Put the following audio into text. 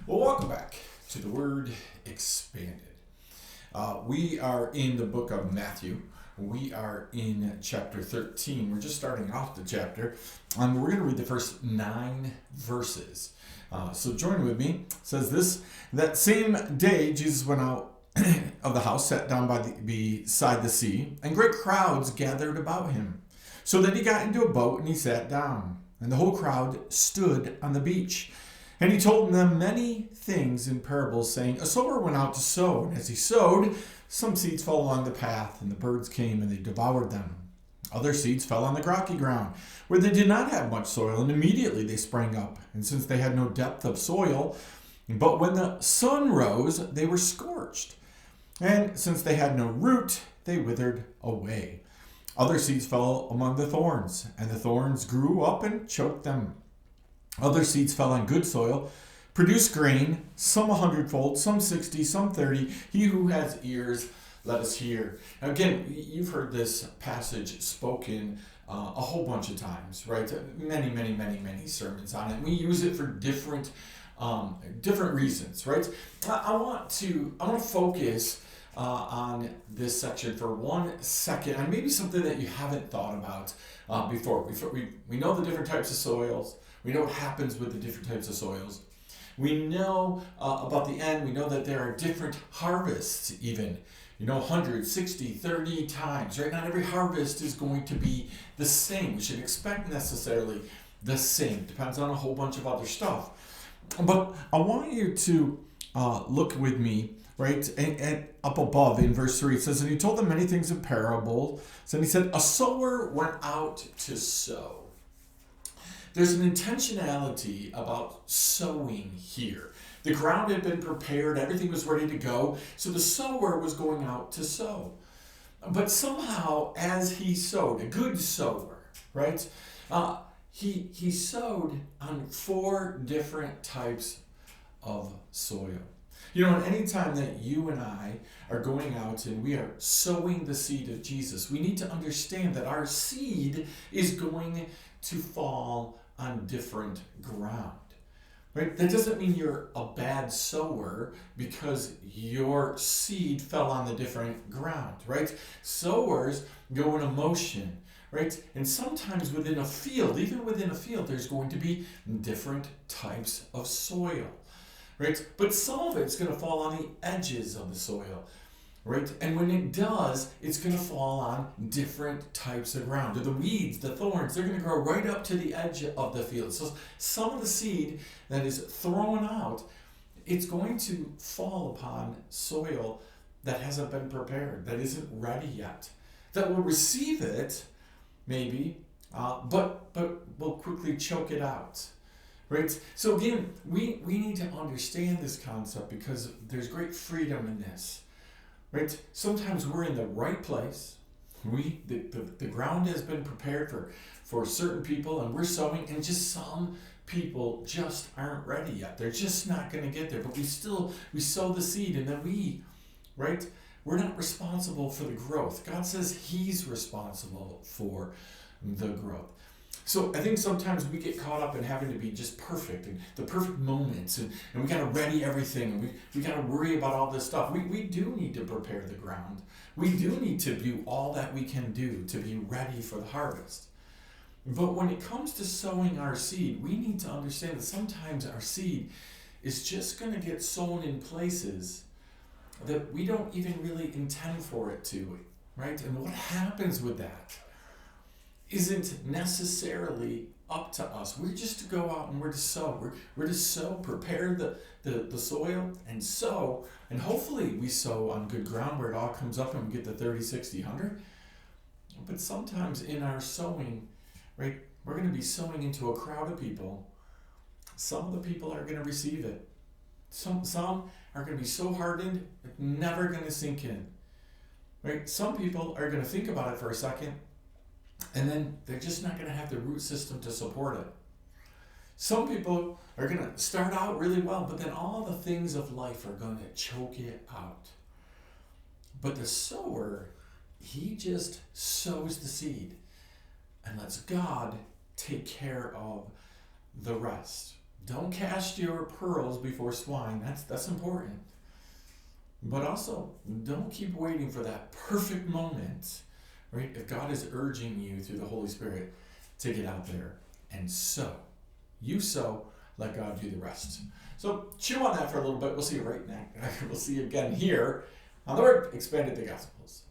Well, welcome back to the Word Expanded. We are in the book of Matthew. We are in chapter 13. We're just starting off the chapter. We're going to read the first 9 verses. So join with me. It says this: that same day Jesus went out of the house, sat down beside the sea, and great crowds gathered about him. So then he got into a boat and he sat down, and the whole crowd stood on the beach. And he told them many things in parables, saying, a sower went out to sow, and as he sowed, some seeds fell along the path, and the birds came and they devoured them. Other seeds fell on the rocky ground, where they did not have much soil, and immediately they sprang up. And since they had no depth of soil, but when the sun rose, they were scorched. And since they had no root, they withered away. Other seeds fell among the thorns, and the thorns grew up and choked them. Other seeds fell on good soil, produced grain, some 100-fold, some 60, some 30. He who has ears, let us hear. Now again, you've heard this passage spoken a whole bunch of times, right? Many sermons on it. We use it for different reasons, right? I want to focus on this section for 1 second, and maybe something that you haven't thought about before. We know the different types of soils. We know what happens with the different types of soils. We know about the end. We know that there are different harvests even. 100, 60, 30 times, right? Not every harvest is going to be the same. We shouldn't expect necessarily the same. Depends on a whole bunch of other stuff. But I want you to look with me, right? And up above in verse 3, it says, and he told them many things in parables. And he said, a sower went out to sow. There's an intentionality about sowing here. The ground had been prepared, everything was ready to go, so the sower was going out to sow. But somehow, as he sowed, a good sower, right, he sowed on 4 different types of soil. And any time that you and I are going out and we are sowing the seed of Jesus, we need to understand that our seed is going to fall on different ground, right? That doesn't mean you're a bad sower because your seed fell on the different ground, right? Sowers go in a motion, right? And sometimes within a field, even within a field, there's going to be different types of soil, right? But some of it's going to fall on the edges of the soil, right? And when it does, it's going to fall on different types of ground. The weeds, the thorns, they're going to grow right up to the edge of the field. So some of the seed that is thrown out, it's going to fall upon soil that hasn't been prepared, that isn't ready yet, that will receive it, maybe, but will quickly choke it out. Right? So again, we need to understand this concept because there's great freedom in this. Right? Sometimes we're in the right place. The ground has been prepared for certain people, and we're sowing, and just some people just aren't ready yet. They're just not going to get there. But we sow the seed, and then we're not responsible for the growth. God says He's responsible for the growth. So I think sometimes we get caught up in having to be just perfect and the perfect moments, and we got to ready everything, and we got to worry about all this stuff. We do need to prepare the ground. We do need to do all that we can do to be ready for the harvest. But when it comes to sowing our seed, we need to understand that sometimes our seed is just going to get sown in places that we don't even really intend for it to, right? And what happens with that isn't necessarily up to us. We're just to go out and we're to sow. We're to sow, prepare the soil and sow, and hopefully we sow on good ground where it all comes up and we get the 30, 60, 100. But sometimes in our sowing, right, we're going to be sowing into a crowd of people. Some of the people are going to receive it. Some are going to be so hardened, it's never going to sink in. Right? Some people are going to think about it for a second, and then they're just not going to have the root system to support it. Some people are going to start out really well, but then all the things of life are going to choke it out. But the sower, he just sows the seed and lets God take care of the rest. Don't cast your pearls before swine. That's important. But also, don't keep waiting for that perfect moment, right? If God is urging you through the Holy Spirit to get out there and sow, you sow, let God do the rest. So chew on that for a little bit. We'll see you right now. We'll see you again here on the Word Expanded the Gospels.